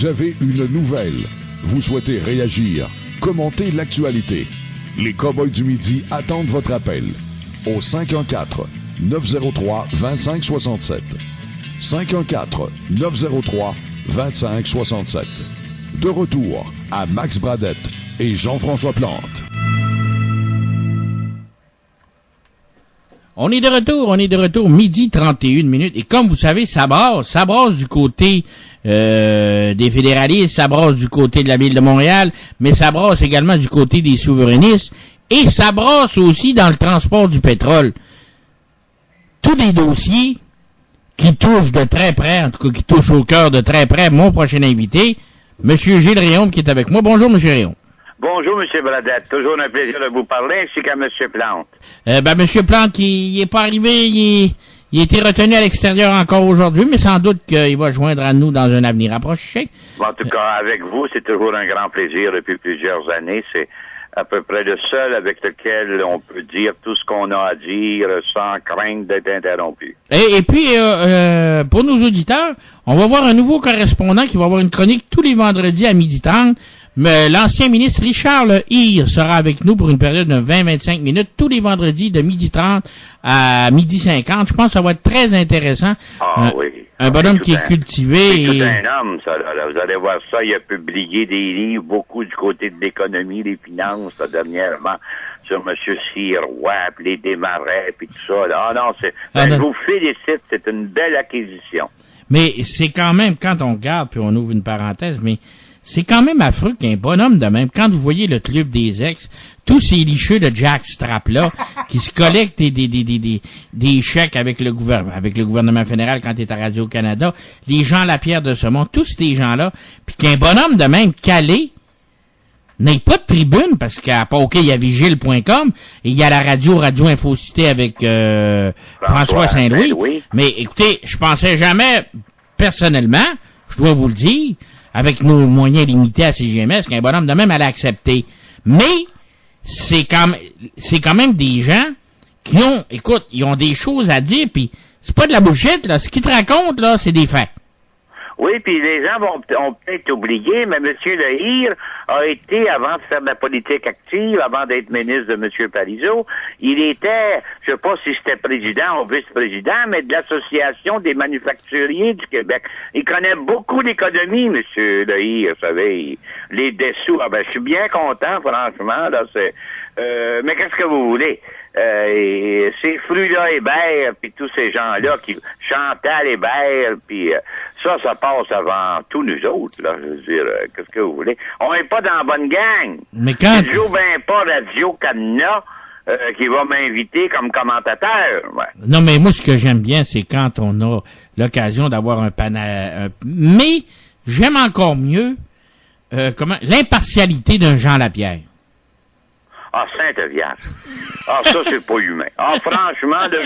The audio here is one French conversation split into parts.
Vous avez une nouvelle. Vous souhaitez réagir, commenter l'actualité. Les Cowboys du Midi attendent votre appel au 514-903-2567. 514-903-2567. De retour à Max Bradette et Jean-François Plante. On est de retour, midi 31 minutes. Et comme vous savez, ça brasse du côté des fédéralistes, ça brasse du côté de la Ville de Montréal, mais ça brasse également du côté des souverainistes, et ça brasse aussi dans le transport du pétrole. Tous des dossiers qui touchent de très près, en tout cas qui touchent au cœur de très près, mon prochain invité, M. Gilles Réaume, qui est avec moi. Bonjour, M. Réaume. Bonjour, M. Bradette. Toujours un plaisir de vous parler, ainsi qu'à M. Plante. M. Plante, il est pas arrivé, il a été retenu à l'extérieur encore aujourd'hui, mais sans doute qu'il va joindre à nous dans un avenir approché. Bon, en tout cas, avec vous, c'est toujours un grand plaisir depuis plusieurs années. C'est à peu près le seul avec lequel on peut dire tout ce qu'on a à dire sans crainte d'être interrompu. Et puis, pour nos auditeurs, on va voir un nouveau correspondant qui va avoir une chronique tous les vendredis à 12h30. Mais l'ancien ministre Richard Lehir sera avec nous pour une période de 20-25 minutes tous les vendredis de 12h30 à 12h50. Je pense que ça va être très intéressant. Oui. Un bonhomme qui est cultivé. C'est tout un homme, ça. Là. Vous allez voir ça. Il a publié des livres, beaucoup du côté de l'économie, des finances, là, dernièrement, sur M. Sirois, puis les Desmarais, puis tout ça. Là. Je vous félicite. C'est une belle acquisition. Mais c'est quand même, quand on regarde, puis on ouvre une parenthèse, mais c'est quand même affreux qu'un bonhomme de même, quand vous voyez le club des ex, tous ces licheux de Jack Strapp là, qui se collectent des chèques avec le gouvernement fédéral quand il est à Radio-Canada, les gens Lapierre de ce monde, tous ces gens-là, puis qu'un bonhomme de même calé n'ait pas de tribune, parce qu'à OK, il y a vigile.com, et il y a la Radio Infocité avec François Saint-Louis. Oui. Mais écoutez, je pensais jamais, personnellement, je dois vous le dire, avec nos moyens limités à CGMS, qu'un bonhomme de même allait accepter. Mais, c'est quand même des gens qui ils ont des choses à dire, puis c'est pas de la bullshit, là. Ce qu'ils te racontent, là, c'est des faits. Oui, puis les gens ont peut-être oublié, mais M. Lehir a été, avant de faire de la politique active, avant d'être ministre de M. Parizeau, il était, je sais pas si c'était président ou vice-président, mais de l'Association des manufacturiers du Québec. Il connaît beaucoup l'économie, M. Lehir, vous savez, les dessous. Je suis bien content, franchement, là, mais qu'est-ce que vous voulez? Ces fruits-là, Hébert, puis tous ces gens-là qui Chantal Hébert, puis ça passe avant tous nous autres, là. Je veux dire, qu'est-ce que vous voulez? On n'est pas dans la bonne gang. Mais quand... Je joue bien pas Radio-Canada qui va m'inviter comme commentateur. Ouais. Non, mais moi, ce que j'aime bien, c'est quand on a l'occasion d'avoir un panel... Mais j'aime encore mieux l'impartialité d'un Jean Lapierre. Ah, Sainte Vierge. Ah, ça, c'est pas humain. Ah, franchement, là,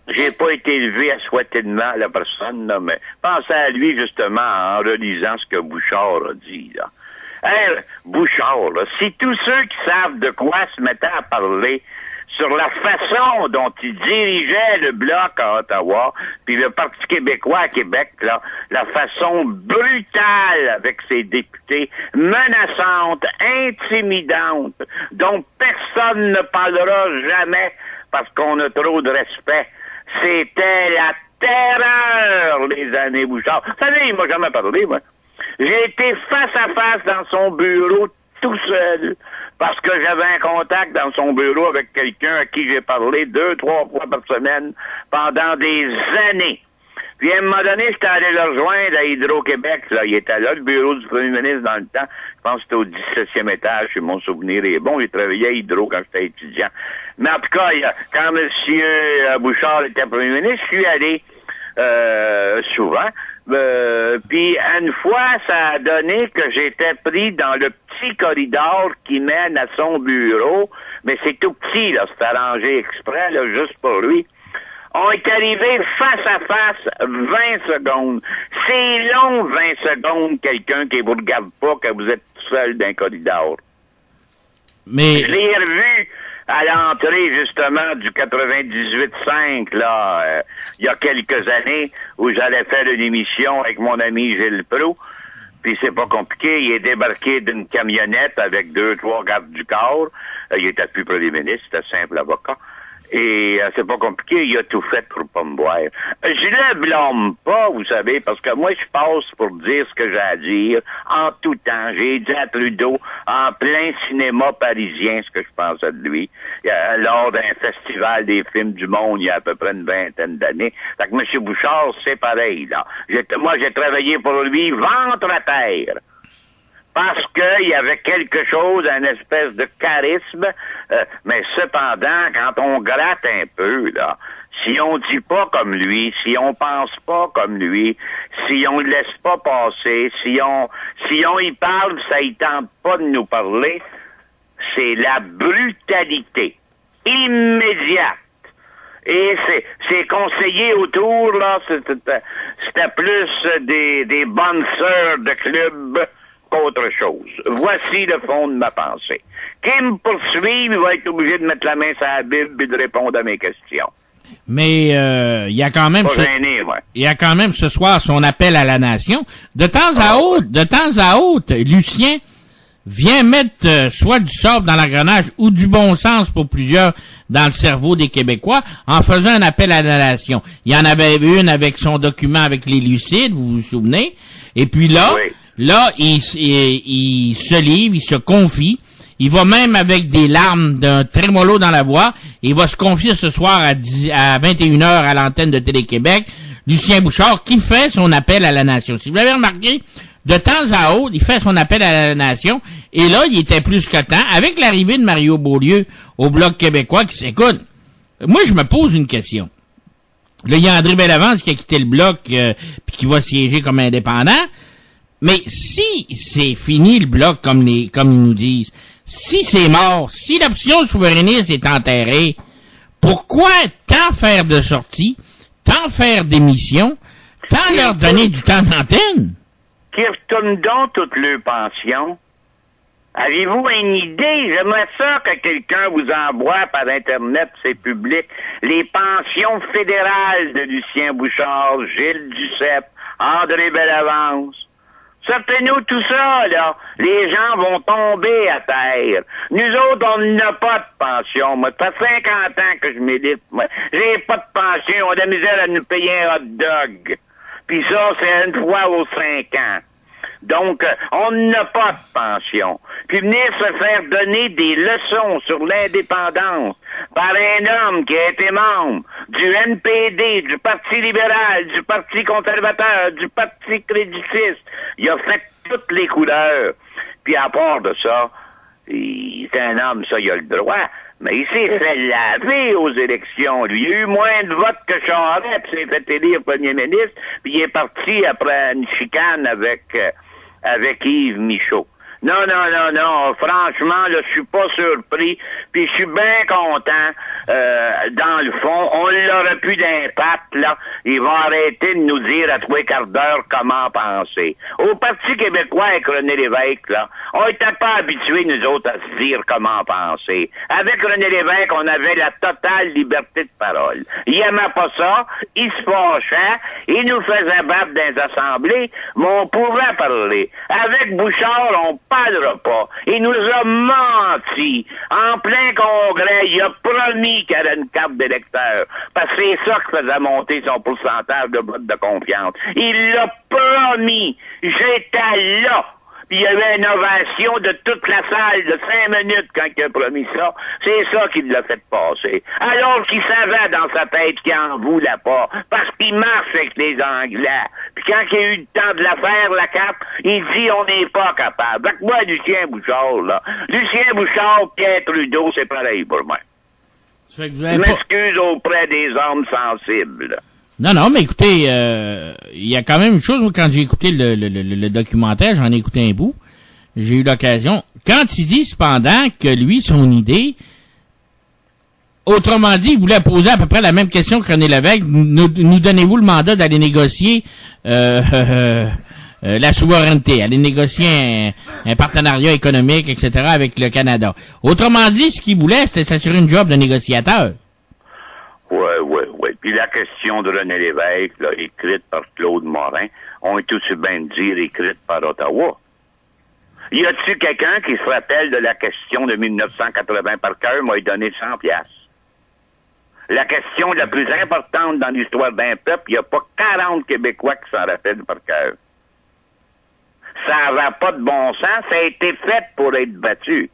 j'ai pas été élevé à souhaiter de mal à la personne, là, mais pensez à lui, justement, en relisant ce que Bouchard a dit, là. Bouchard, là, si tous ceux qui savent de quoi se mettaient à parler sur la façon dont il dirigeait le Bloc à Ottawa, puis le Parti québécois à Québec, là, la façon brutale avec ses députés, menaçante, intimidante, dont personne ne parlera jamais parce qu'on a trop de respect. C'était la terreur, les années Bouchard. Vous savez, il m'a jamais parlé, moi. J'ai été face à face dans son bureau tout seul, parce que j'avais un contact dans son bureau avec quelqu'un à qui j'ai parlé 2-3 fois par semaine pendant des années. Puis à un moment donné, j'étais allé le rejoindre à Hydro-Québec. Là. Il était là, le bureau du premier ministre dans le temps. Je pense que c'était au 17e étage, si mon souvenir est bon. Il travaillait à Hydro quand j'étais étudiant. Mais en tout cas, quand M. Bouchard était premier ministre, je suis allé souvent. Puis une fois, ça a donné que j'étais pris dans le petit corridor qui mène à son bureau, mais c'est tout petit, là, c'est arrangé exprès, là, juste pour lui. On est arrivé face à face 20 secondes. C'est long, 20 secondes, quelqu'un qui vous regarde pas, que vous êtes tout seul dans un corridor. Mais... Je l'ai revu à l'entrée, justement, du 98.5, là, il y a quelques années, où j'allais faire une émission avec mon ami Gilles Proulx. Puis c'est pas compliqué, il est débarqué d'une camionnette avec 2-3 gardes du corps. Il était plus premier ministre, c'était simple avocat. Et c'est pas compliqué, il a tout fait pour pas me boire. Je le blâme pas, vous savez, parce que moi, je passe pour dire ce que j'ai à dire en tout temps. J'ai dit à Trudeau, en plein cinéma parisien, ce que je pensais de lui, lors d'un festival des films du monde, il y a à peu près une vingtaine d'années. Fait que M. Bouchard, c'est pareil, là. Moi, j'ai travaillé pour lui ventre à terre. Parce qu'il y avait quelque chose, une espèce de charisme, mais cependant, quand on gratte un peu, là, si on dit pas comme lui, si on pense pas comme lui, si on le laisse pas passer, si on y parle, ça y tente pas de nous parler, c'est la brutalité immédiate. Et ces conseillers autour, là, c'était plus des bonnes sœurs de club qu'autre chose. Voici le fond de ma pensée. Qui me poursuive, il va être obligé de mettre la main sur la Bible et de répondre à mes questions. Mais il y a quand même il y a quand même ce soir son appel à la nation. De temps à autre, Lucien vient mettre soit du sable dans l'engrenage ou du bon sens pour plusieurs dans le cerveau des Québécois en faisant un appel à la nation. Il y en avait une avec son document avec les Lucides, vous vous souvenez? Et puis là, oui. Là, il se livre, il se confie. Il va même avec des larmes d'un trémolo dans la voix. Il va se confier ce soir à 21h à l'antenne de Télé-Québec. Lucien Bouchard, qui fait son appel à la nation. Si vous l'avez remarqué, de temps à autre, il fait son appel à la nation. Et là, il était plus que temps. Avec l'arrivée de Mario Beaulieu au Bloc québécois, qui s'écoute. Moi, je me pose une question. Là, il y a André Bellavance qui a quitté le Bloc, puis qui va siéger comme indépendant. Mais si c'est fini le Bloc comme ils nous disent, si c'est mort, si l'option souverainiste est enterrée, pourquoi tant faire de sorties, tant faire d'émissions, tant leur donner du temps d'antenne? Qui retournent donc toutes leurs pensions? Avez-vous une idée? J'aimerais ça que quelqu'un vous envoie par Internet, c'est public, les pensions fédérales de Lucien Bouchard, Gilles Duceppe, André Bellavance. Sortez-nous tout ça, là. Les gens vont tomber à terre. Nous autres, on n'a pas de pension. Moi, ça fait 50 ans que je médite. Moi, j'ai pas de pension. On a de la misère à nous payer un hot dog. Puis ça, c'est une fois aux 5 ans. Donc, on n'a pas de pension. Puis venir se faire donner des leçons sur l'indépendance par un homme qui a été membre du NPD, du Parti libéral, du Parti conservateur, du Parti créditiste. Il a fait toutes les couleurs. Puis à part de ça, c'est un homme, ça, il a le droit. Mais il s'est fait laver aux élections. Lui, il a eu moins de votes que Charest, puis s'est fait élire premier ministre, puis il est parti après une chicane avec Yves Michaud. Non, franchement, là, je suis pas surpris, puis je suis bien content, dans le fond, on l'aurait plus d'impact, là, ils vont arrêter de nous dire à 3/4 d'heure comment penser. Au Parti québécois avec René Lévesque, là, on était pas habitués, nous autres, à se dire comment penser. Avec René Lévesque, on avait la totale liberté de parole. Il aimait pas ça, il se fâchait, il nous faisait battre dans les assemblées, mais on pouvait parler. Avec Bouchard, on parlera pas. Il nous a menti. En plein congrès, il a promis qu'il y avait une carte d'électeur. Parce que c'est ça qui faisait monter son pourcentage de vote de confiance. Il l'a promis. J'étais là. Puis il y avait une ovation de toute la salle de 5 minutes quand il a promis ça. C'est ça qui l'a fait passer. Alors qu'il savait dans sa tête qu'il en voulait pas. Parce qu'il marche avec les Anglais. Puis quand il a eu le temps de la faire, la carte, il dit on n'est pas capable. Fait que moi, Lucien Bouchard, là. Lucien Bouchard, Pierre Trudeau, c'est pareil pour moi. Ça fait que vous Je m'excuse auprès des hommes sensibles. Non, mais écoutez, il y a quand même une chose, moi, quand j'ai écouté le documentaire, j'en ai écouté un bout, j'ai eu l'occasion, quand il dit cependant que lui, son idée, autrement dit, il voulait poser à peu près la même question que René Lévesque, nous donnez-vous le mandat d'aller négocier la souveraineté, aller négocier un partenariat économique, etc. avec le Canada. Autrement dit, ce qu'il voulait, c'était s'assurer une job de négociateur. Oui. Puis la question de René Lévesque, là, écrite par Claude Morin, on est aussi bien de dire écrite par Ottawa. Y a-t-il quelqu'un qui se rappelle de la question de 1980 par cœur m'a donné 100 piastres? La question la plus importante dans l'histoire d'un peuple, il n'y a pas 40 Québécois qui s'en rappellent par cœur. Ça n'a pas de bon sens, ça a été fait pour être battu.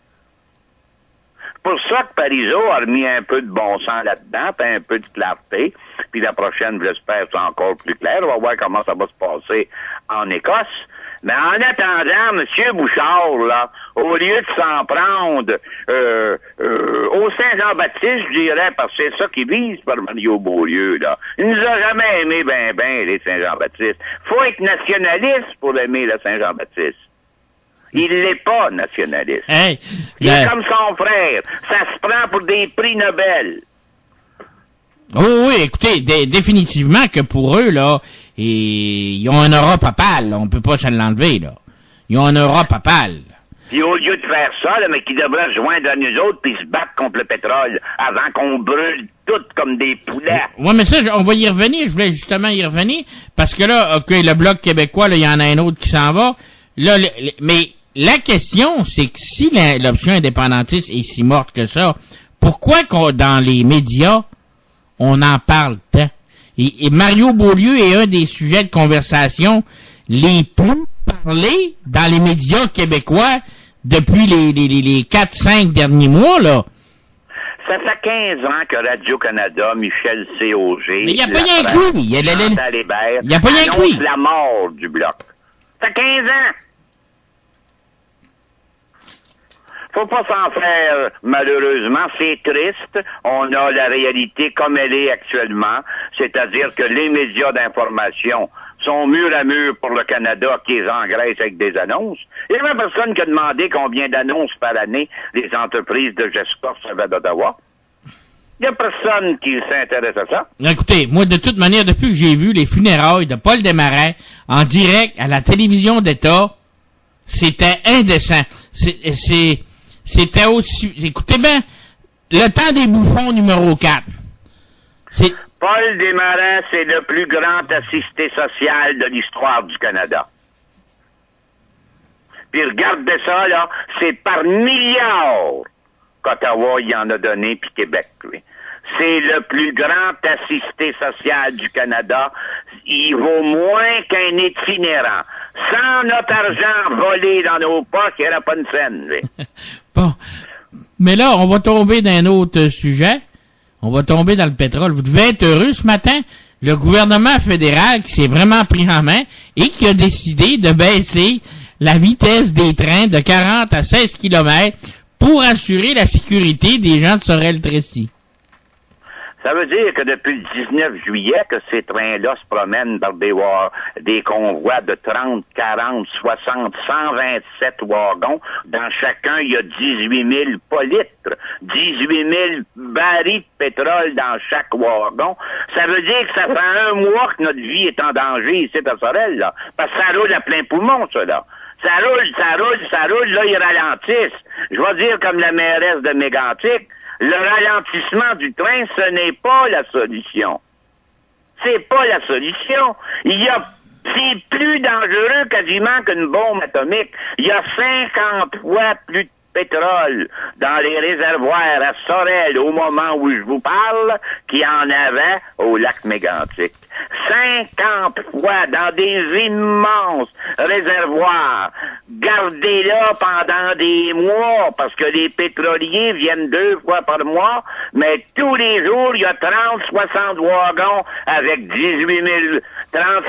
Pour ça que Parizeau a remis un peu de bon sens là-dedans, puis un peu de clarté, puis la prochaine, j'espère, c'est encore plus clair. On va voir comment ça va se passer en Écosse. Mais en attendant, M. Bouchard, là, au lieu de s'en prendre au Saint-Jean-Baptiste, je dirais, parce que c'est ça qu'il vise par Mario Beaulieu, là. Il nous a jamais aimé ben, les Saint-Jean-Baptiste. Faut être nationaliste pour aimer le Saint-Jean-Baptiste. Il l'est pas, nationaliste. Hey, il est comme son frère. Ça se prend pour des prix Nobel. Oui, écoutez, définitivement que pour eux, là, ils ont un aura papal, là, on peut pas se l'enlever, là. Ils ont un aura papal. Puis au lieu de faire ça, là, mais qui devraient se joindre à nous autres puis se battre contre le pétrole avant qu'on brûle tout comme des poulets. Ouais, mais ça, on va y revenir, je voulais justement y revenir, parce que là, OK, le Bloc québécois, là, il y en a un autre qui s'en va. Là, mais la question, c'est que si l'option indépendantiste est si morte que ça, pourquoi dans les médias, on en parle tant? Et Mario Beaulieu est un des sujets de conversation les plus parlés dans les médias québécois depuis les 4-5 derniers mois, là. Ça fait 15 ans que Radio-Canada, Michel C. Auger, mais il n'y a pas rien que lui. Il y a pas rien que lui. La mort du Bloc. Ça fait 15 ans. Faut pas s'en faire, malheureusement, c'est triste. On a la réalité comme elle est actuellement, c'est-à-dire que les médias d'information sont mur à mur pour le Canada qui les engraisse avec des annonces. Il y a personne qui a demandé combien d'annonces par année les entreprises de Gescorp avaient d'Ottawa. Il y a personne qui s'intéresse à ça. Écoutez, moi, de toute manière, depuis que j'ai vu les funérailles de Paul Desmarais en direct à la télévision d'État, c'était indécent. C'était aussi... Écoutez bien, le temps des bouffons numéro 4. Paul Desmarais, c'est le plus grand assisté social de l'histoire du Canada. Puis regardez ça, là, c'est par milliards qu'Ottawa y en a donné, puis Québec, oui. C'est le plus grand assisté social du Canada. Il vaut moins qu'un itinérant. Sans notre argent volé dans nos poches, il n'y aurait pas une scène, oui. Bon. Mais là, on va tomber dans un autre sujet. On va tomber dans le pétrole. Vous devez être heureux ce matin. Le gouvernement fédéral qui s'est vraiment pris en main et qui a décidé de baisser la vitesse des trains de 40 à 16 km pour assurer la sécurité des gens de Sorel-Tracy. Ça veut dire que depuis le 19 juillet, que ces trains-là se promènent par des convois de 30, 40, 60, 127 wagons. Dans chacun, il y a 18 000 litres, 18 000 barils de pétrole dans chaque wagon. Ça veut dire que ça fait un mois que notre vie est en danger ici à Sorel, là. Parce que ça roule à plein poumon, ça, là. Ça roule, là, ils ralentissent. Je vais dire comme la mairesse de Mégantic, le ralentissement du train, ce n'est pas la solution. C'est pas la solution. C'est plus dangereux quasiment qu'une bombe atomique. Il y a 50 fois plus de pétrole dans les réservoirs à Sorel au moment où je vous parle qu'il y en avait au lac Mégantic. 50 fois dans des immenses réservoirs. Gardez-la pendant des mois parce que les pétroliers viennent 2 fois par mois, mais tous les jours, il y a 30, 60 wagons avec 38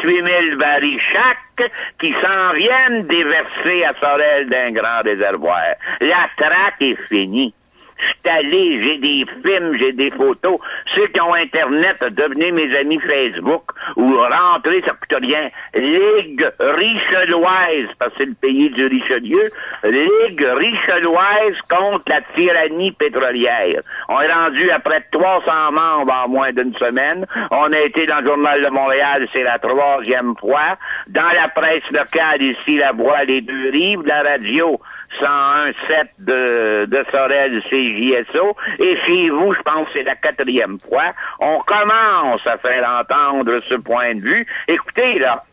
000 barils chaque qui s'en viennent déverser à Sorel d'un grand réservoir. La traque est finie. Je suis allé, j'ai des films, j'ai des photos. Ceux qui ont Internet, devenez mes amis Facebook ou rentrez, ça coûte rien. Ligue Richeloise, parce que c'est le pays du Richelieu. Ligue Richeloise contre la tyrannie pétrolière. On est rendu à près de 300 membres en moins d'une semaine. On a été dans le Journal de Montréal, c'est la 3e fois. Dans la presse locale, ici, la Voix, les Deux-Rives, la radio 101.7 de Sorel, CJSO. Et chez vous, je pense que c'est la 4e fois. On commence à faire entendre ce point de vue. Écoutez, là,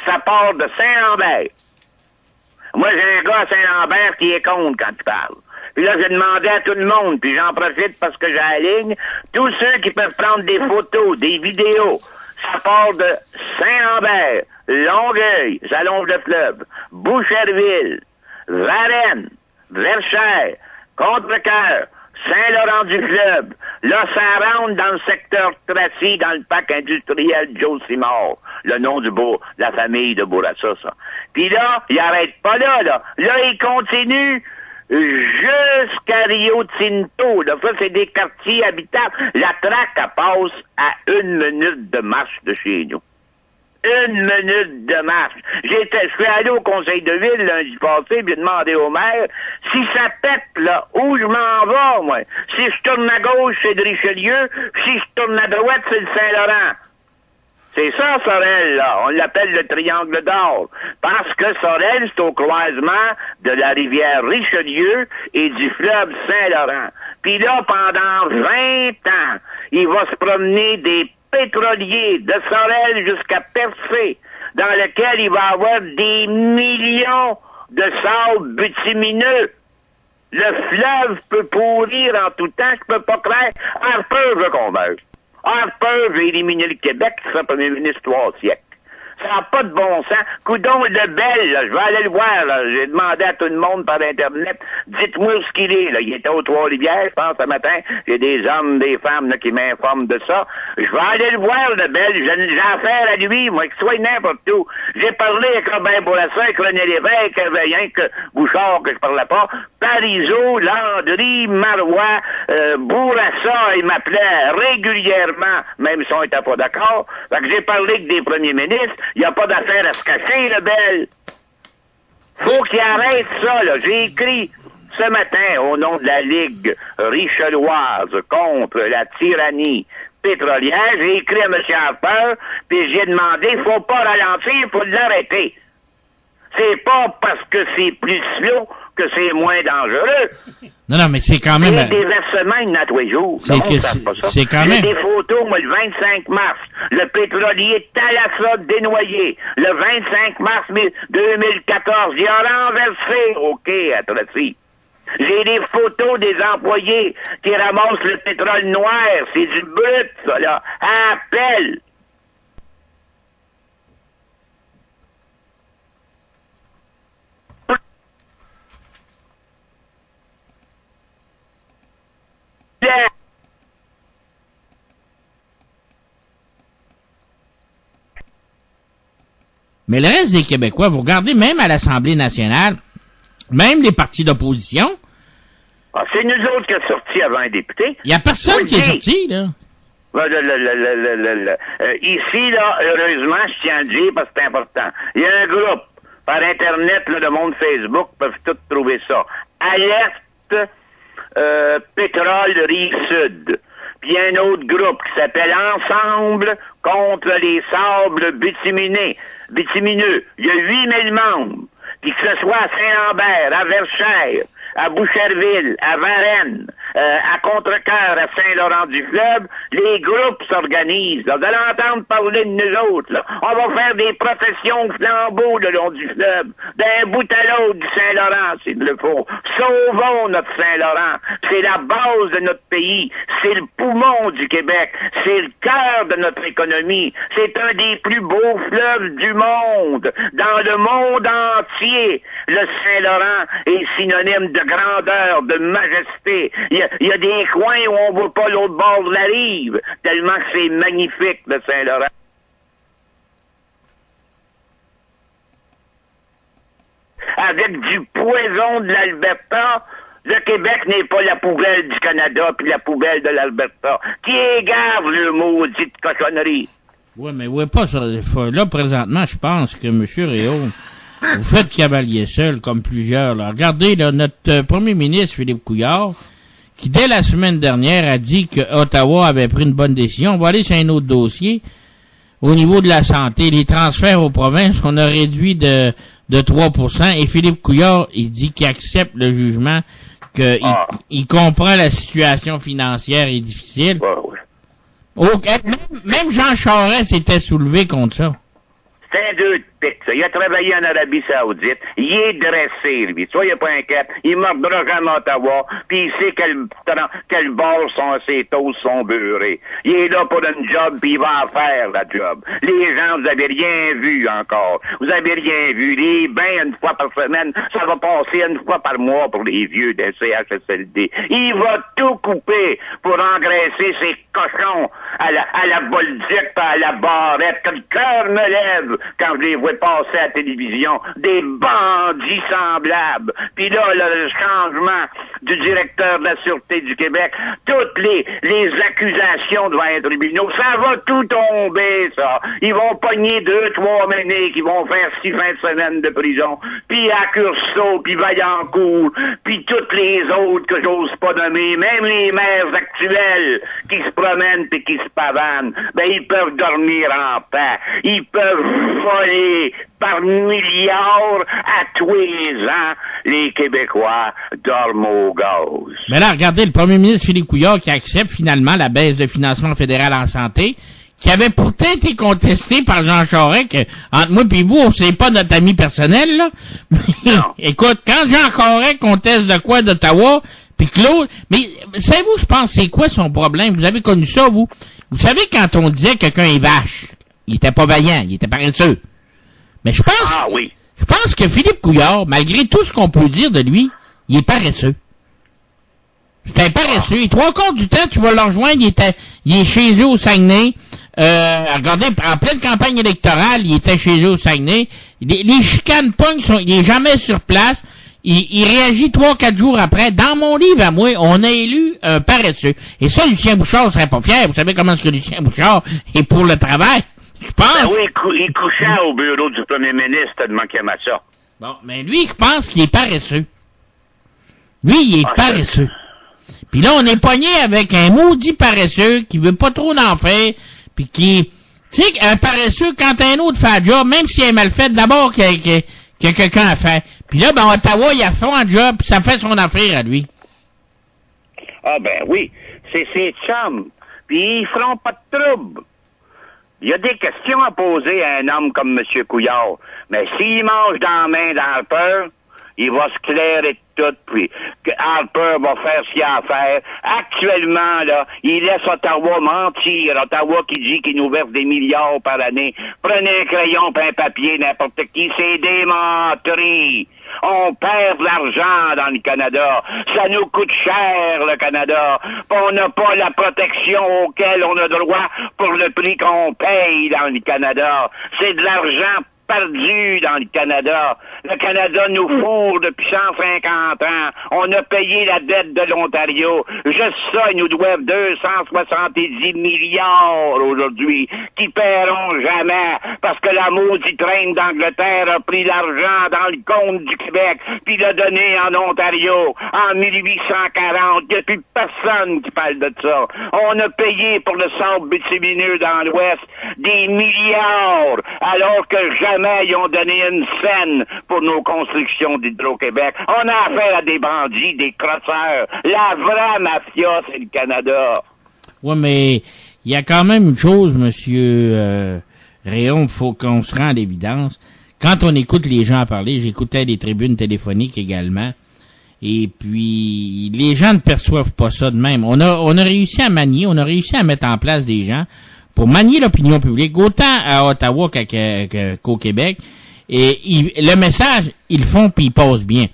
ça part de Saint-Lambert. Moi, j'ai un gars à Saint-Lambert qui est contre quand il parle. Puis là, j'ai demandé à tout le monde, puis j'en profite parce que j'ai la ligne, tous ceux qui peuvent prendre des photos, des vidéos, ça part de Saint-Lambert, Longueuil, ça longe le fleuve, Boucherville, Varennes, Verchères, Contrecœur, Saint-Laurent-du-Fleuve. Là, ça rentre dans le secteur Tracy, dans le parc industriel Joe Simard. Le nom de la famille de Bourassa, ça. Puis là, il arrête pas là. Là, il continue jusqu'à Rio Tinto. Là, ça, c'est des quartiers habitables. La traque, elle passe à 1 minute de marche de chez nous. 1 minute de marche. Je suis allé au conseil de ville lundi passé, puis j'ai demandé au maire, si ça pète, là, où je m'en vais, moi? Si je tourne à gauche, c'est de Richelieu, si je tourne à droite, c'est le Saint-Laurent. C'est ça, Sorel, là. On l'appelle le triangle d'or. Parce que Sorel, c'est au croisement de la rivière Richelieu et du fleuve Saint-Laurent. Puis là, pendant 20 ans, il va se promener des pétrolier de Sorel jusqu'à Percé, dans lequel il va avoir des millions de sable bitumineux. Le fleuve peut pourrir en tout temps, je peux pas croire. Harper veut qu'on meure. Harper veut éliminer le Québec, qui sera premier ministre 3 siècles. Ça n'a pas de bon sens. Coudon de Belle, là, je vais aller le voir, là. J'ai demandé à tout le monde par Internet, dites-moi où ce qu'il est, là. Il était aux Trois-Rivières, je pense, ce matin. J'ai des hommes, des femmes, là, qui m'informent de ça. Je vais aller le voir, le Belle. J'ai affaire à lui, moi, qu'il soit n'importe où. J'ai parlé avec Robin Bourassa, avec René Lévesque, avec rien que Bouchard, que je parlais pas. Parizeau, Landry, Marois, Bourassa, il m'appelait régulièrement, même si on était pas d'accord. Fait que j'ai parlé avec des premiers ministres. Il n'y a pas d'affaire à se cacher, le Belle. Faut qu'il arrête ça, là. J'ai écrit ce matin, au nom de la Ligue richeloise contre la tyrannie pétrolière, j'ai écrit à M. Harper, puis j'ai demandé, il faut pas ralentir, il faut l'arrêter. C'est pas parce que c'est plus slow que c'est moins dangereux. Non, mais c'est quand même... C'est des versements une à tous les jours. C'est quand même... J'ai des photos, moi, le 25 mars. Le pétrolier Thalassa dénoyé. Le 25 mars 2014, il a renversé au quai à Tracy. J'ai des photos des employés qui ramassent le pétrole noir. C'est du brut, ça, là. Appel. Mais le reste des Québécois, vous regardez même à l'Assemblée nationale, même les partis d'opposition. Ah, c'est nous autres qui a sorti avant un député. Il y a personne qui est sorti, là. Ici, là, heureusement, je tiens à le dire parce que c'est important. Il y a un groupe par Internet, là, le monde Facebook, peuvent tous trouver ça. Alerte Pétrole Rive-Sud. Puis il y a un autre groupe qui s'appelle Ensemble contre les sables bitumineux. Il y a 8000 membres. Puis que ce soit à Saint-Lambert, à Verchères, à Boucherville, à Varennes, à Contrecœur, à Saint-Laurent-du-Fleuve, les groupes s'organisent. Là. Vous allez entendre parler de nous autres. Là. On va faire des professions flambeaux le long du fleuve, d'un bout à l'autre du Saint-Laurent, s'il le faut. Sauvons notre Saint-Laurent. C'est la base de notre pays. C'est le poumon du Québec. C'est le cœur de notre économie. C'est un des plus beaux fleuves du monde. Dans le monde entier, le Saint-Laurent est synonyme de grandeur, de majesté. Il y a des coins où on voit pas l'autre bord de la rive, tellement que c'est magnifique, le Saint-Laurent. Avec du poison de l'Alberta, Le Québec n'est pas la poubelle du Canada puis la poubelle de l'Alberta. Qui égave le maudit cochonnerie? Oui, mais ouais, pas ça. Là, présentement, je pense que M. Réaume, vous faites cavalier seul, comme plusieurs. Là. Regardez, là, notre premier ministre, Philippe Couillard, qui, dès la semaine dernière, a dit que Ottawa avait pris une bonne décision. On va aller sur un autre dossier. Au niveau de la santé, les transferts aux provinces, on a réduit de 3%. Et Philippe Couillard, il dit qu'il accepte le jugement, qu'il comprend la situation financière est difficile. Même Jean Charest s'était soulevé contre ça. C'est un deux de pique, ça. Il a travaillé en Arabie Saoudite. Il est dressé, lui. Soyez pas inquiète. Il mordra jamais à Ottawa. Puis il sait quel bord ses toasts sont beurrés. Il est là pour une job, puis il va en faire la job. Les gens, vous avez rien vu encore. Vous avez rien vu. Les bains, une fois par semaine, ça va passer une fois par mois pour les vieux des CHSLD. Il va tout couper pour engraisser ses cochons à la Bolduc, à la Barrette. Que le cœur me lève quand je les vois passer à la télévision, des bandits semblables. Puis là, le changement du directeur de la Sûreté du Québec, toutes les accusations devant les tribunaux, ça va tout tomber, ça. Ils vont pogner 2-3 ménés qui vont faire 6 fins de semaine de prison, puis à Curso, puis Vaillancourt, puis toutes les autres que j'ose pas nommer, même les maires actuels qui se promènent et qui se pavanent, ben ils peuvent dormir en paix. Ils peuvent voler par milliards à tous les ans. Les Québécois dorment au gaz. Mais là, regardez, le premier ministre Philippe Couillard qui accepte finalement la baisse de financement fédéral en santé, qui avait pourtant été contesté par Jean Charest, que, entre moi et vous, c'est pas notre ami personnel, là. Écoute, quand Jean Charest conteste de quoi d'Ottawa, puis Claude, mais savez-vous, je pense, c'est quoi son problème? Vous avez connu ça, vous? Vous savez, quand on disait que quelqu'un est vache, il était pas vaillant, il était paresseux. Mais je pense que Philippe Couillard, malgré tout ce qu'on peut dire de lui, il est paresseux. C'est un paresseux. Et 3/4 du temps, tu vas le rejoindre, il est chez eux au Saguenay. Regardez, en pleine campagne électorale, il était chez eux au Saguenay. Les chicanes pognent, il est jamais sur place. Il réagit 3-4 jours après. Dans mon livre à moi, on a élu un paresseux. Et ça, Lucien Bouchard serait pas fier. Vous savez comment est-ce que Lucien Bouchard est pour le travail? Je pense. Ben oui, il couchait au bureau du premier ministre tellement qu'il aimait ça. Bon, mais lui, je pense qu'il est paresseux. Lui, il est paresseux. Puis là, on est pogné avec un maudit paresseux qui veut pas trop d'en faire, puis qui... Tu sais, un paresseux, quand un autre fait un job, même s'il est mal fait, d'abord qu'il y a quelqu'un à faire. Puis là, ben, Ottawa, il a fait un job, puis ça fait son affaire à lui. Ah ben oui, c'est ses chums. Puis ils feront pas de trouble. Il y a des questions à poser à un homme comme M. Couillard. Mais s'il mange dans la main d'Harper, il va se clairer de tout, puis Harper va faire ce qu'il a à faire. Actuellement, là, il laisse Ottawa mentir. Ottawa qui dit qu'il nous verse des milliards par année. Prenez un crayon et un papier, n'importe qui, c'est des menteries. On perd de l'argent dans le Canada. Ça nous coûte cher, le Canada. On n'a pas la protection auquel on a droit pour le prix qu'on paye dans le Canada. C'est de l'argent perdu dans le Canada. Le Canada nous fourre depuis 150 ans. On a payé la dette de l'Ontario. Juste ça, ils nous doivent 270 milliards aujourd'hui, qui paieront jamais, parce que la maudite reine d'Angleterre a pris l'argent dans le compte du Québec, puis l'a donné en Ontario en 1840. Il n'y a plus personne qui parle de ça. On a payé pour le sable bitumineux dans l'Ouest des milliards, alors que jamais ils ont donné une scène pour nos constructions d'Hydro-Québec. On a affaire à des bandits, des crosseurs. La vraie mafia, c'est le Canada. Oui, mais il y a quand même une chose, monsieur Réaume, faut qu'on se rende à l'évidence. Quand on écoute les gens parler, j'écoutais les tribunes téléphoniques également, et puis les gens ne perçoivent pas ça de même. On a réussi à manier, on a réussi à mettre en place des gens pour manier l'opinion publique, autant à Ottawa qu'au Québec. Et le message, ils le font puis ils passent bien.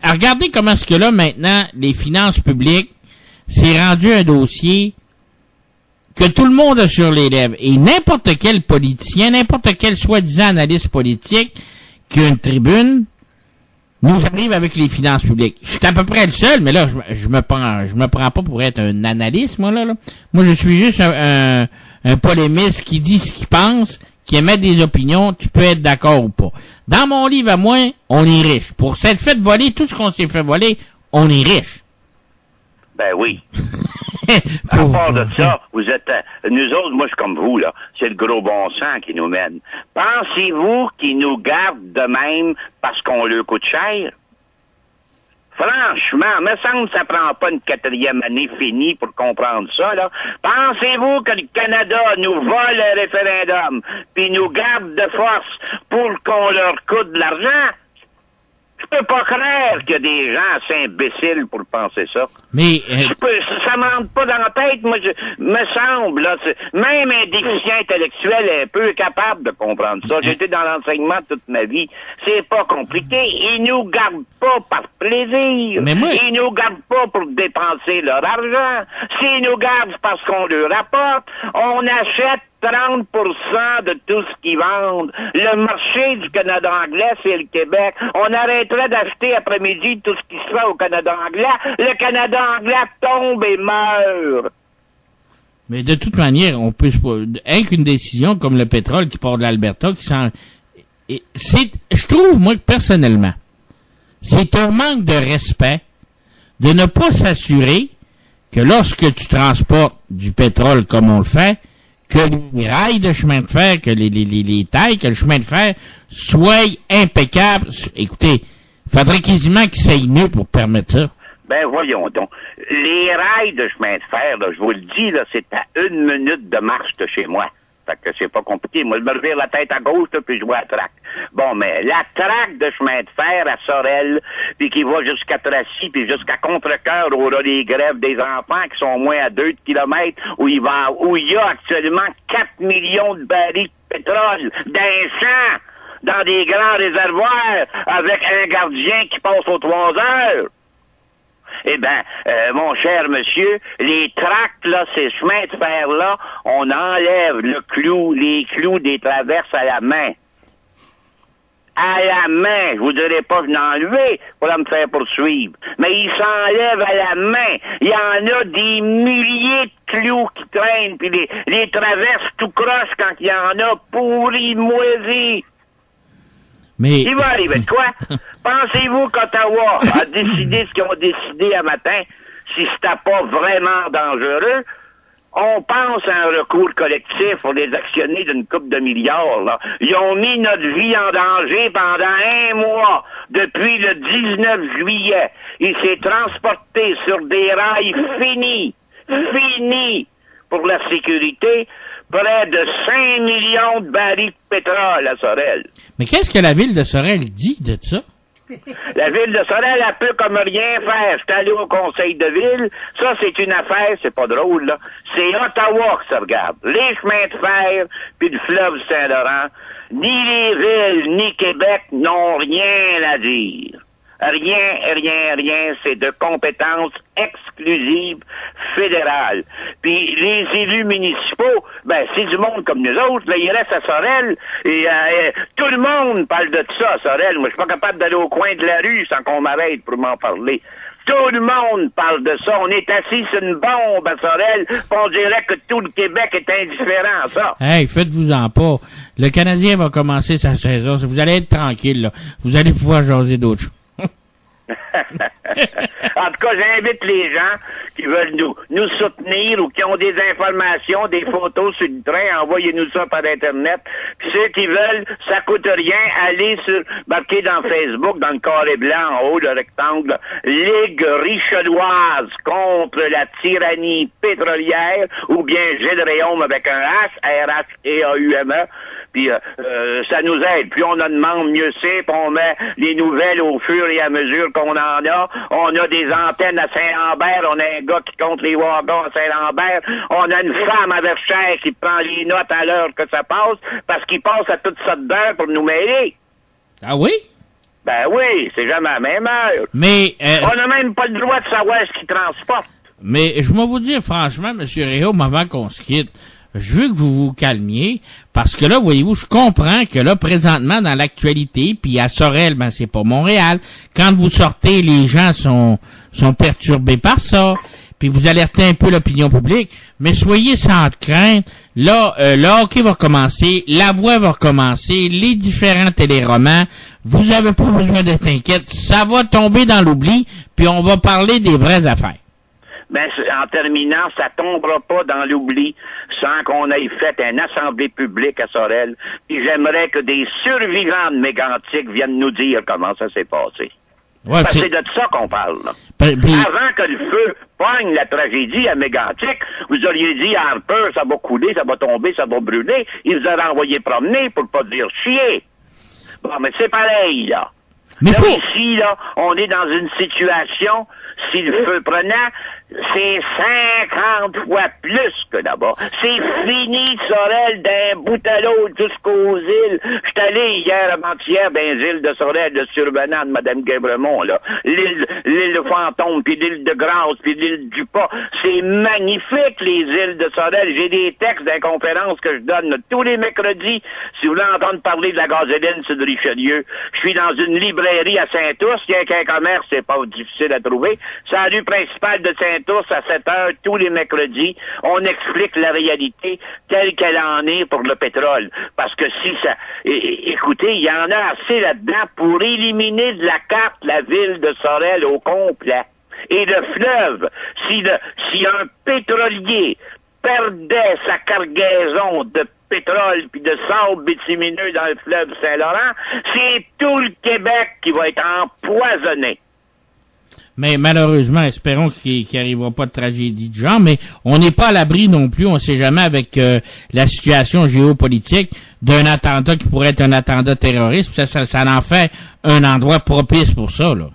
Regardez comment est-ce que là, maintenant, les finances publiques, c'est rendu un dossier que tout le monde a sur les lèvres. Et n'importe quel politicien, n'importe quel soi-disant analyste politique qui a une tribune, nous arrive avec les finances publiques. Je suis à peu près le seul, mais là, je me prends pas pour être un analyste, moi, là. Moi, je suis juste un polémiste qui dit ce qu'il pense, qui émet des opinions, tu peux être d'accord ou pas. Dans mon livre à moi, on est riche. Pour s'être fait voler, tout ce qu'on s'est fait voler, on est riche. Ben oui. À part de ça, vous êtes... nous autres, moi, je suis comme vous, là. C'est le gros bon sens qui nous mène. Pensez-vous qu'ils nous gardent de même parce qu'on leur coûte cher? Franchement, me semble que ça prend pas une 4e année finie pour comprendre ça, là. Pensez-vous que le Canada nous vole le référendum puis nous garde de force pour qu'on leur coûte de l'argent? Je peux pas croire qu'il y a des gens assez imbéciles pour penser ça. Mais ça m'entre pas dans la tête, moi, me semble, là. Même un déficient intellectuel est un peu capable de comprendre ça. J'ai été dans l'enseignement toute ma vie. C'est pas compliqué. Ils nous gardent pas par plaisir. Mais moi... Ils nous gardent pas pour dépenser leur argent. S'ils nous gardent, c'est parce qu'on leur apporte. On achète 30% de tout ce qu'ils vendent. Le marché du Canada anglais, c'est le Québec. On arrêterait d'acheter après-midi tout ce qui se fait au Canada anglais. Le Canada anglais tombe et meurt. Mais de toute manière, on peut avec une décision comme le pétrole qui part de l'Alberta, je trouve, moi, personnellement, c'est un manque de respect de ne pas s'assurer que lorsque tu transportes du pétrole comme on le fait, que les rails de chemin de fer, que les tailles, que le chemin de fer soient impeccables. Écoutez, faudrait quasiment qu'ils s'aillent mieux pour permettre ça. Ben voyons donc. Les rails de chemin de fer, là, je vous le dis, là, c'est à 1 minute de marche de chez moi. Fait que c'est pas compliqué. Moi, je me revire la tête à gauche, là, puis je vois la traque. Bon, mais la traque de chemin de fer à Sorel, puis qui va jusqu'à Tracy, puis jusqu'à Contrecœur, où il y aura les grèves des enfants qui sont au moins à 2 kilomètres, où il y a actuellement 4 millions de barils de pétrole d'un champ dans des grands réservoirs avec un gardien qui passe aux 3 heures. Eh ben, mon cher monsieur, les tracts, là, ces chemins de fer-là, on enlève les clous des traverses à la main. À la main, je vous dirais pas de l'enlever pour me faire poursuivre, mais ils s'enlèvent à la main. Il y en a des milliers de clous qui traînent, puis les traverses tout croche quand il y en a pourris, moisis. Mais... Il va arriver de quoi? Pensez-vous qu'Ottawa a décidé ce qu'ils ont décidé à matin, si c'était pas vraiment dangereux? On pense à un recours collectif pour les actionner d'une couple de milliards, là. Ils ont mis notre vie en danger pendant 1 mois, depuis le 19 juillet. Il s'est transporté sur des rails finis pour la sécurité, près de 5 millions de barils de pétrole à Sorel. Mais qu'est-ce que la ville de Sorel dit de ça? La ville de Sorel, elle peut comme rien faire. Je suis allé au conseil de ville. Ça, c'est une affaire, c'est pas drôle, là. C'est Ottawa que ça regarde. Les chemins de fer, puis le fleuve Saint-Laurent. Ni les villes, ni Québec n'ont rien à dire. Rien. C'est de compétences exclusives fédérales. Puis les élus municipaux, ben c'est du monde comme nous autres. Là, ils restent à Sorel. Et tout le monde parle de ça à Sorel. Moi, je suis pas capable d'aller au coin de la rue sans qu'on m'arrête pour m'en parler. Tout le monde parle de ça. On est assis sur une bombe à Sorel, pis on dirait que tout le Québec est indifférent à ça. Hey, faites-vous-en pas. Le Canadien va commencer sa saison. Vous allez être tranquille, là. Vous allez pouvoir jaser d'autres choses. En tout cas, j'invite les gens qui veulent nous soutenir ou qui ont des informations, des photos sur le train, envoyez-nous ça par Internet. Puis ceux qui veulent, ça coûte rien, allez marquer dans Facebook, dans le carré blanc, en haut, le rectangle, Ligue richelloise contre la tyrannie pétrolière, ou bien Gilles Réaume avec un H, R-H-E-A-U-M-E. Puis ça nous aide. Plus on en demande, mieux c'est. Puis on met les nouvelles au fur et à mesure qu'on en a. On a des antennes à Saint-Lambert. On a un gars qui compte les wagons à Saint-Lambert. On a une femme à Verchères qui prend les notes à l'heure que ça passe parce qu'il passe à toute sorte d'heure pour nous mêler. Ah oui? Ben oui, c'est jamais à la même heure. Mais... on n'a même pas le droit de savoir ce qu'il transporte. Mais je vais vous dire franchement, M. Réaume, avant qu'on se quitte, je veux que vous vous calmiez, parce que là, voyez-vous, je comprends que là, présentement, dans l'actualité, puis à Sorel, ben c'est pas Montréal, quand vous sortez, les gens sont perturbés par ça, puis vous alertez un peu l'opinion publique, mais soyez sans crainte. Là, le hockey va recommencer, la voix va recommencer, les différents téléromans, vous avez pas besoin d'être inquiète, ça va tomber dans l'oubli, puis on va parler des vraies affaires. Ben, en terminant, ça tombera pas dans l'oubli sans qu'on ait fait une assemblée publique à Sorel. Puis j'aimerais que des survivants de Mégantic viennent nous dire comment ça s'est passé. Ouais, Parce que c'est de ça qu'on parle, là. Avant que le feu pogne la tragédie à Mégantic, vous auriez dit à Harper, ça va couler, ça va tomber, ça va brûler. Il vous aurait envoyé promener pour pas dire chier. Bon, mais c'est pareil, là. Mais là, ici, là, on est dans une situation, si le feu prenait, c'est 50 fois plus que là-bas. C'est fini, Sorel, d'un bout à l'autre jusqu'aux îles. Je suis allé hier, avant-hier, dans les îles de Sorel, de Survenant, de Mme Guévremont, là. L'île de Fantôme, puis l'île de Grâce, puis l'île du Pas. C'est magnifique, les îles de Sorel. J'ai des textes d'une conférence que je donne là, tous les mercredis. Si vous voulez entendre parler de la gazoline sur de Richelieu, je suis dans une librairie à Saint-Ours. Il y a qu'un commerce, c'est pas difficile à trouver. C'est la rue principale de Saint-Ours à 7h tous les mercredis. On explique la réalité telle qu'elle en est pour le pétrole. Parce que si ça... Écoutez, il y en a assez là-dedans pour éliminer de la carte la ville de Sorel au complet. Et le fleuve, si un pétrolier perdait sa cargaison de pétrole puis de sable bitumineux dans le fleuve Saint-Laurent, c'est tout le Québec qui va être empoisonné. Mais malheureusement, espérons qu'il n'arrivera pas de tragédie de genre, mais on n'est pas à l'abri non plus, on ne sait jamais avec la situation géopolitique d'un attentat qui pourrait être un attentat terroriste, ça en fait un endroit propice pour ça, là.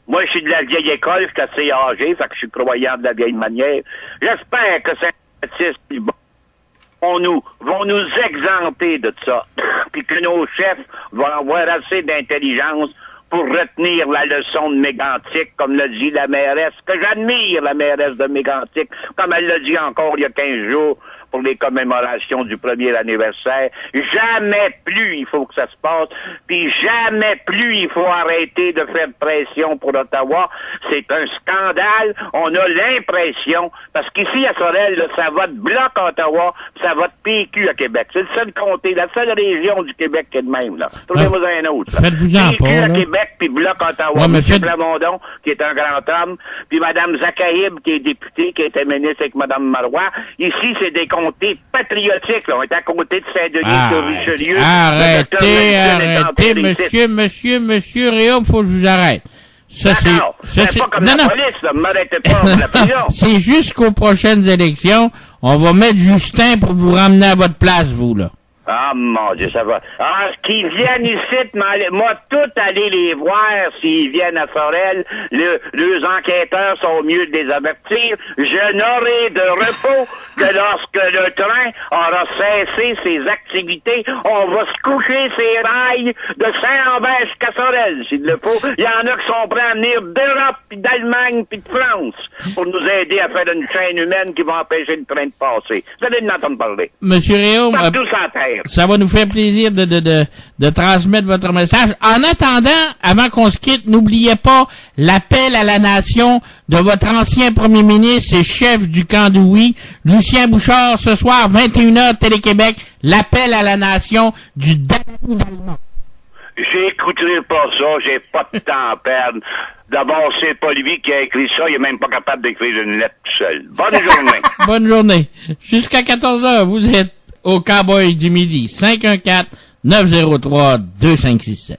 Moi, je suis de la vieille école, je suis assez âgé, fait que je suis croyant de la vieille manière. J'espère que Saint-Baptiste vont nous exempter de ça, puis que nos chefs vont avoir assez d'intelligence pour retenir la leçon de Mégantic, comme l'a dit la mairesse, que j'admire la mairesse de Mégantic, comme elle l'a dit encore il y a 15 jours pour les commémorations du 1er anniversaire. Jamais plus il faut que ça se passe, puis jamais plus il faut arrêter de faire pression pour Ottawa. C'est un scandale. On a l'impression, parce qu'ici à Sorel, là, ça vote Bloc à Ottawa, ça vote PQ à Québec. C'est le seul comté, la seule région du Québec qui est de même, là. Trouvez-vous un autre. Faites-vous-en PQ pas, à là. Québec, puis Bloc à Ottawa. Ouais, M. Plamondon, qui est un grand homme, puis Mme Zachaïb, qui est députée, qui était ministre avec Mme Marois. Ici, c'est des comtés patriotiques, là. On est à côté de Saint-Denis, de Richelieu. Arrêtez, monsieur Réaume, faut que je vous arrête. Ça, c'est pas comme la police, là. M'arrêtez pas pour la prison. C'est jusqu'aux prochaines élections. On va mettre Justin pour vous ramener à votre place, vous, là. Ah, mon Dieu, ça va. Ah, qu'ils viennent ici, moi, tout aller les voir s'ils viennent à Sorel. Les enquêteurs sont mieux de les avertir. Je n'aurai de repos que lorsque le train aura cessé ses activités. On va se coucher ses rails de Saint-Lambert jusqu'à Sorel, s'il le faut. Il y en a qui sont prêts à venir d'Europe, puis d'Allemagne, puis de France pour nous aider à faire une chaîne humaine qui va empêcher le train de passer. Vous allez en entendre parler. Monsieur Réaume, partout sur la terre. Ça va nous faire plaisir de transmettre votre message. En attendant, avant qu'on se quitte, n'oubliez pas l'appel à la nation de votre ancien premier ministre et chef du camp de oui, Lucien Bouchard, ce soir, 21h, Télé-Québec, l'appel à la nation du Danemark. J'écouterai pas ça, j'ai pas de temps à perdre. D'abord, c'est pas lui qui a écrit ça, il est même pas capable d'écrire une lettre tout seul. Bonne journée. Bonne journée. Jusqu'à 14h, vous êtes au Cowboy du Midi, 514-903-2567.